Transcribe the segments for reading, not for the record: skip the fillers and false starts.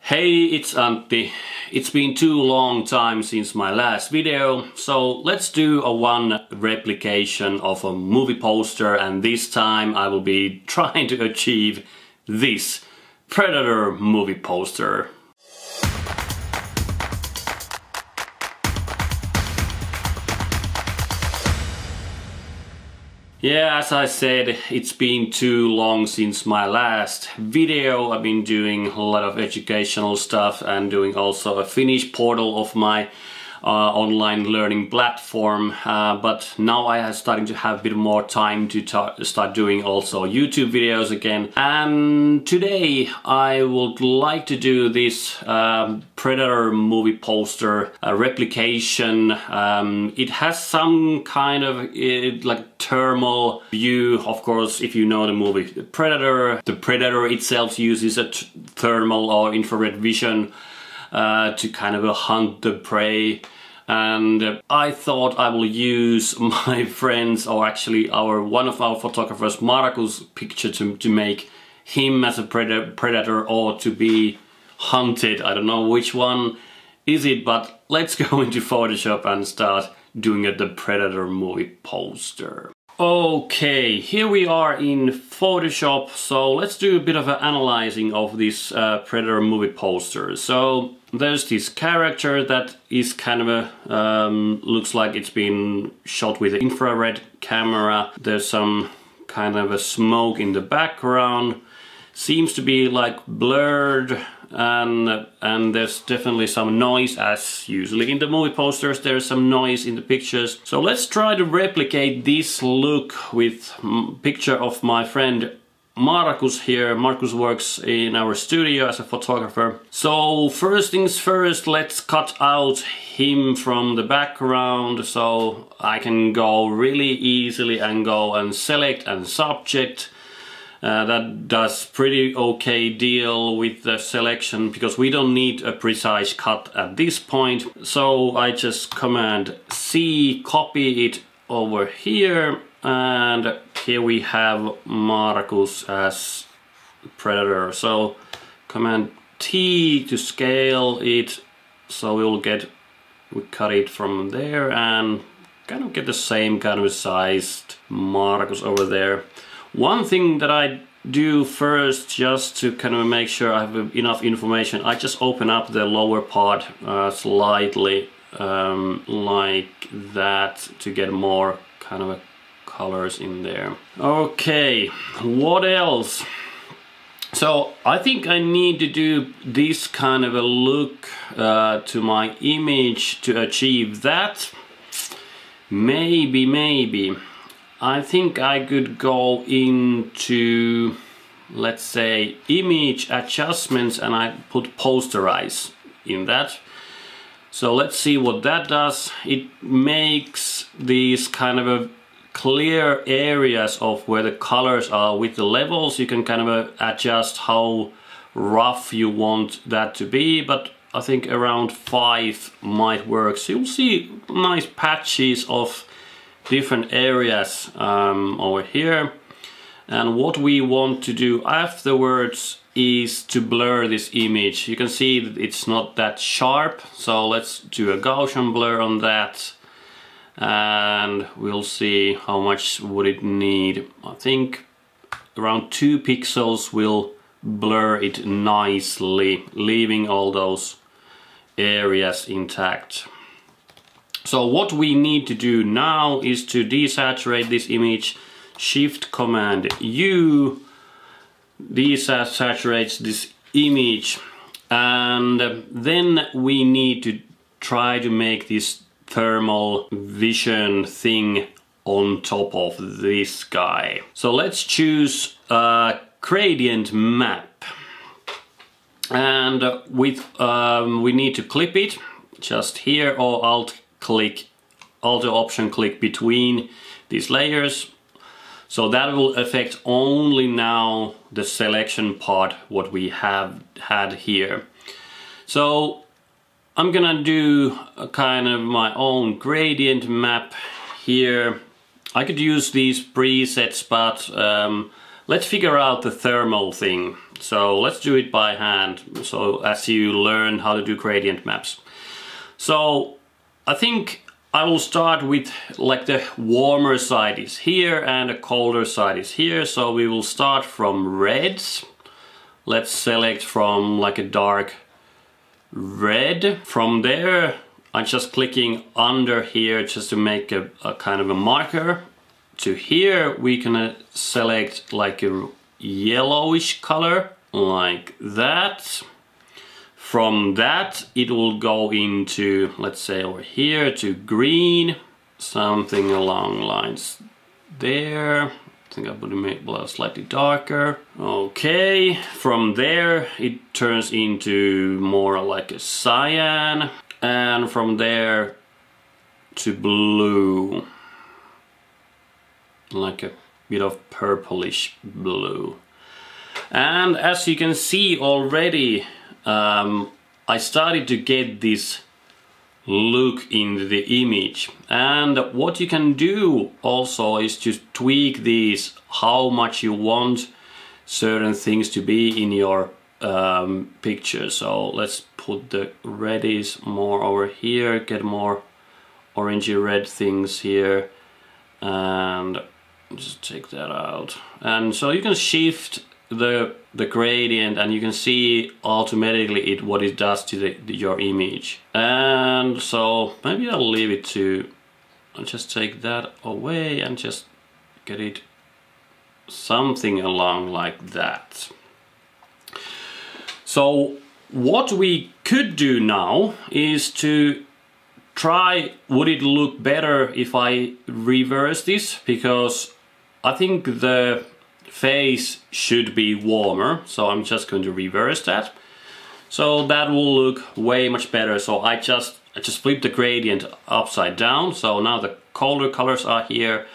Hey, it's Antti. It's been too long time since my last video, so let's do a one replication of a movie poster, and this time I will be trying to achieve this Predator movie poster. Yeah, as I said, it's been too long since my last video. I've been doing a lot of educational stuff and doing also a Finnish portal of my online learning platform, but now I am starting to have a bit more time to start doing also YouTube videos again. And today I would like to do this Predator movie poster replication. It has some kind of like thermal view. Of course, if you know the movie the Predator itself uses a thermal or infrared vision to kind of hunt the prey. And I thought I will use my friend's, or actually one of our photographers, Markus' picture to make him as a predator or to be hunted. I don't know which one is it, but let's go into Photoshop and start doing the Predator movie poster. Okay, here we are in Photoshop, so let's do a bit of an analyzing of this Predator movie poster. So there's this character that is kind of a, looks like it's been shot with an infrared camera. There's some kind of a smoke in the background. Seems to be like blurred, and there's definitely some noise, as usually in the movie posters there's some noise in the pictures. So let's try to replicate this look with picture of my friend Markus here. Markus works in our studio as a photographer. So first things first, let's cut out him from the background, so I can go really easily and go and select and subject. That does pretty okay deal with the selection, because we don't need a precise cut at this point. So I just Command C, copy it over here, and here we have Markus as Predator. So Command T to scale it, so we cut it from there and kind of get the same kind of sized Markus over there. One thing that I do first, just to kind of make sure I have enough information, I just open up the lower part slightly like that to get more kind of colors in there. Okay, what else? So I think I need to do this kind of a look to my image to achieve that. Maybe. I think I could go into, let's say, image adjustments, and I put posterize in that. So let's see what that does. It makes these kind of a clear areas of where the colors are with the levels. You can kind of adjust how rough you want that to be, but I think around 5 might work. So you'll see nice patches of different areas over here. And what we want to do afterwards is to blur this image. You can see that it's not that sharp, so let's do a Gaussian blur on that, and we'll see how much would it need. I think around 2 pixels will blur it nicely, leaving all those areas intact. So what we need to do now is to desaturate this image. Shift Command U desaturates this image, and then we need to try to make this thermal vision thing on top of this guy. So let's choose a gradient map, and we need to clip it just here, or Alt Option click between these layers. So that will affect only now the selection part what we have had here. So I'm gonna do a kind of my own gradient map here. I could use these presets, but let's figure out the thermal thing. So let's do it by hand, so as you learn how to do gradient maps. So I think I will start with like the warmer side is here and the colder side is here. So we will start from reds. Let's select from like a dark red. From there I'm just clicking under here just to make a kind of a marker. To here we can select like a yellowish color like that. From that it will go into, let's say over here, to green, something along lines there. I think I would make it slightly darker. Okay, from there it turns into more like a cyan, and from there to blue, like a bit of purplish blue. And as you can see already, I started to get this look in the image. And what you can do also is to tweak these, how much you want certain things to be in your picture. So let's put the reddies more over here, get more orangey red things here, and just take that out. And so you can shift the gradient and you can see automatically what it does to your image. And so maybe I'll leave it to, I'll just take that away and just get it something along like that. So what we could do now is to try, would it look better if I reverse this, because I think the face should be warmer, so I'm just going to reverse that. So that will look way much better. So I just flip the gradient upside down, so now the colder colors are here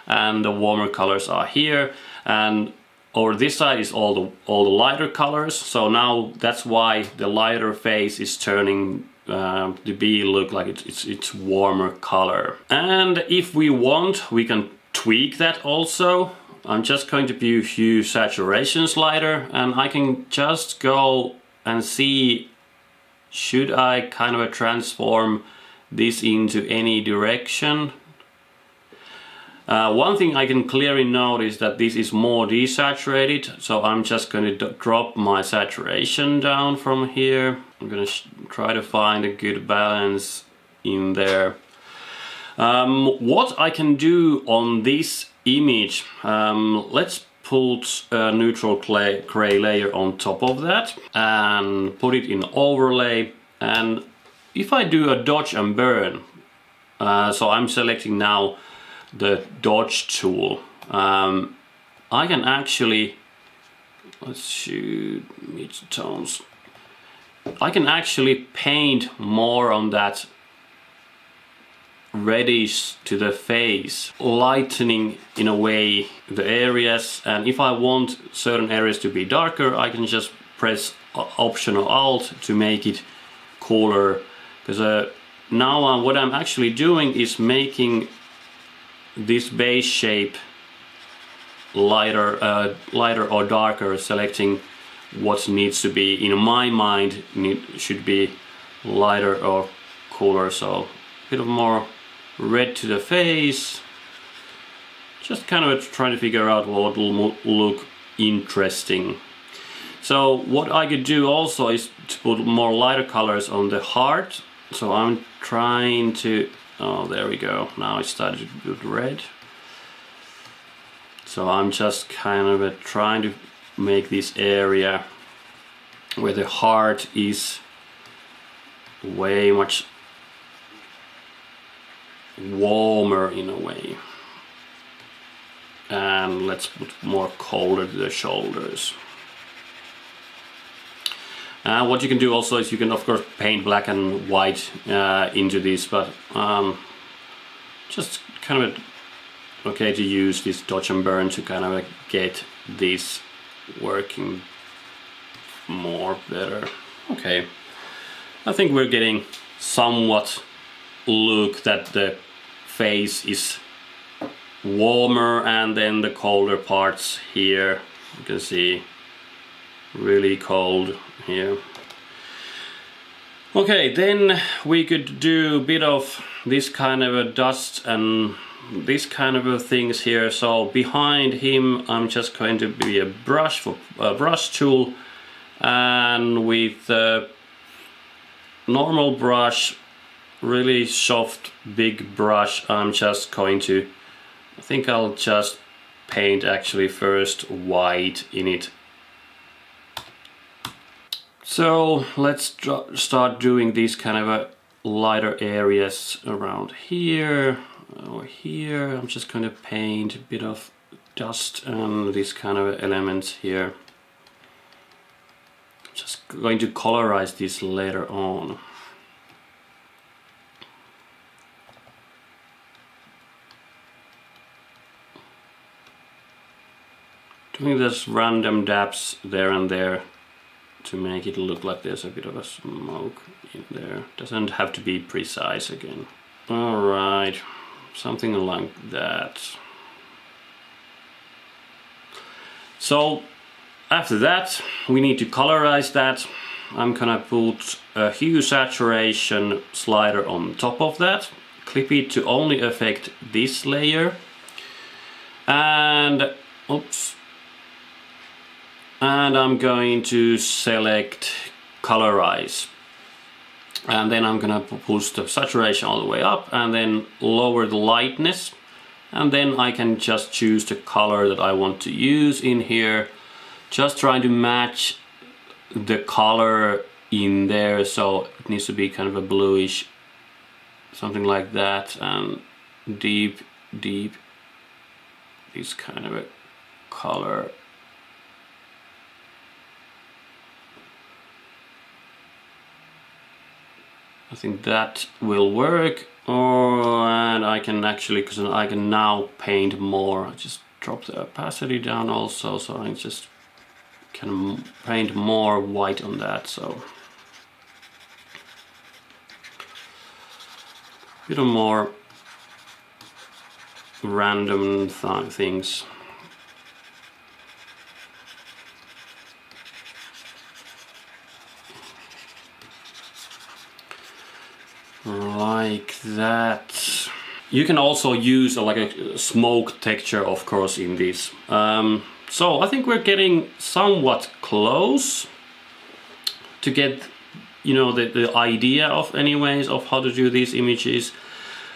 and the warmer colors are here, and over this side is all the lighter colors. So now that's why the lighter face is turning to be look like it's warmer color. And if we want, we can tweak that also. I'm just going to view hue saturation slider, and I can just go and see, should I kind of transform this into any direction. One thing I can clearly notice that this is more desaturated, so I'm just going to drop my saturation down from here. I'm going to try to find a good balance in there. What I can do on this image, let's put a neutral gray layer on top of that and put it in overlay. And if I do a dodge and burn, so I'm selecting now the dodge tool, I can actually, let's shoot mid-tones, I can actually paint more on that reddish to the face, lightening in a way the areas. And if I want certain areas to be darker, I can just press Option or Alt to make it cooler. Because now what I'm actually doing is making this base shape lighter or darker, selecting what needs to be, in my mind, should be lighter or cooler. So a bit of more red to the face, just kind of trying to figure out what will look interesting. So what I could do also is to put more lighter colors on the heart. So I'm trying to, oh, there we go, now it started to do red. So I'm just kind of trying to make this area where the heart is way much warmer in a way. And let's put more color to the shoulders. What you can do also is you can of course paint black and white into this, but just kind of okay to use this dodge and burn to kind of get this working more better. Okay, I think we're getting somewhat look that the face is warmer, and then the colder parts here. You can see really cold here. Okay, then we could do a bit of this kind of a dust and this kind of a things here. So behind him I'm just going to be a brush tool, and with a normal brush, really soft big brush, I'm just going to, I think I'll just paint actually first white in it. So let's start doing these kind of a lighter areas around here or here. I'm just going to paint a bit of dust and these kind of elements here. Just going to colorize this later on. Doing this random dabs there and there to make it look like there's a bit of a smoke in there. Doesn't have to be precise again. Alright, something like that. So after that we need to colorize that. I'm gonna put a hue saturation slider on top of that. Clip it to only affect this layer. And oops. And I'm going to select colorize, and then I'm gonna push the saturation all the way up and then lower the lightness, and then I can just choose the color that I want to use in here, just trying to match the color in there, so it needs to be kind of a bluish, something like that, and deep this kind of a color. I think that will work. And I can actually, because I can now paint more. I just drop the opacity down also, so I just can paint more white on that. So a bit of more random things. Like that. You can also use like a smoke texture, of course, in this. So I think we're getting somewhat close to get, you know, the idea of anyways of how to do these images.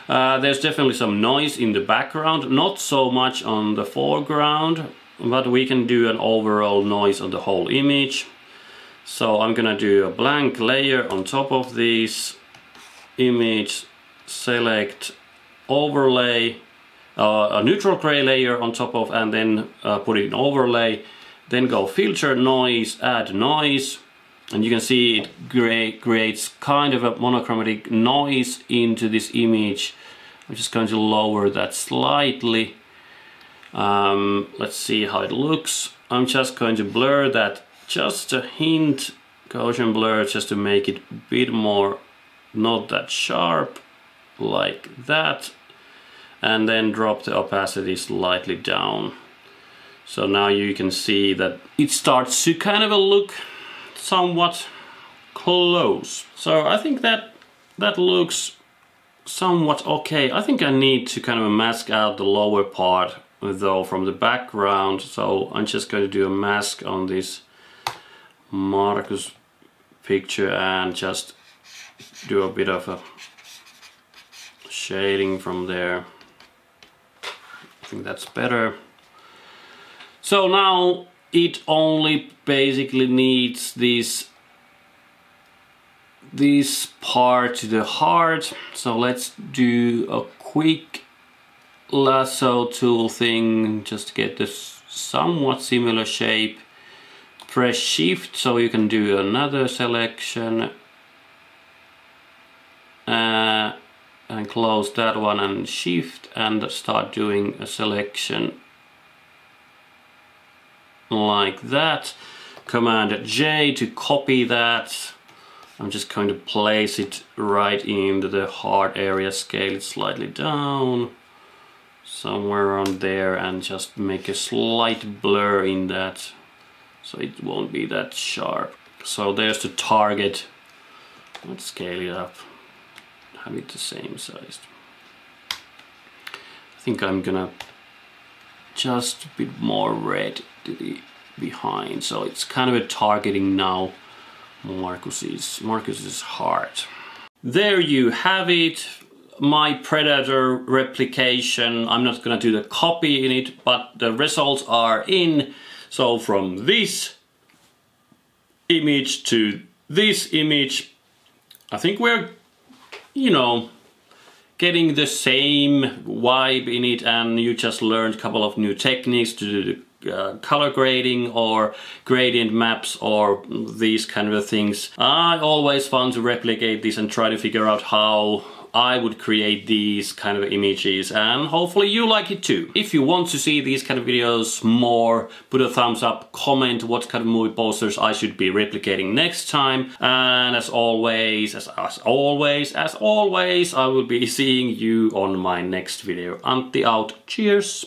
There's definitely some noise in the background, not so much on the foreground, but we can do an overall noise on the whole image. So I'm gonna do a blank layer on top of these. Image, select overlay, a neutral gray layer on top of, and then put it in overlay, then go filter, noise, add noise, and you can see it creates kind of a monochromatic noise into this image. I'm just going to lower that slightly. Let's see how it looks. I'm just going to blur that just a hint, Gaussian blur, just to make it a bit more not that sharp, like that, and then drop the opacity slightly down. So now you can see that it starts to kind of look somewhat close. So I think that looks somewhat okay. I think I need to kind of mask out the lower part though from the background, so I'm just going to do a mask on this Markus picture and just do a bit of a shading from there. I think that's better. So now it only basically needs this part to the heart. So let's do a quick lasso tool thing just to get this somewhat similar shape. Press shift so you can do another selection. And close that one and shift and start doing a selection like that. Command J to copy that. I'm just going to place it right into the heart area, scale it slightly down somewhere around there and just make a slight blur in that so it won't be that sharp. So there's the target. Let's scale it up, have it the same size. I think I'm gonna just a bit more red to the behind, so it's kind of a targeting now Marcus's heart. There you have it, my Predator replication. I'm not gonna do the copy in it, but the results are in. So from this image to this image, I think we're, you know, getting the same vibe in it, and you just learned a couple of new techniques to do the color grading or gradient maps or these kind of things. I always found to replicate this and try to figure out how I would create these kind of images, and hopefully you like it too. If you want to see these kind of videos more, put a thumbs up, comment what kind of movie posters I should be replicating next time, and as always, I will be seeing you on my next video. Antti out, cheers!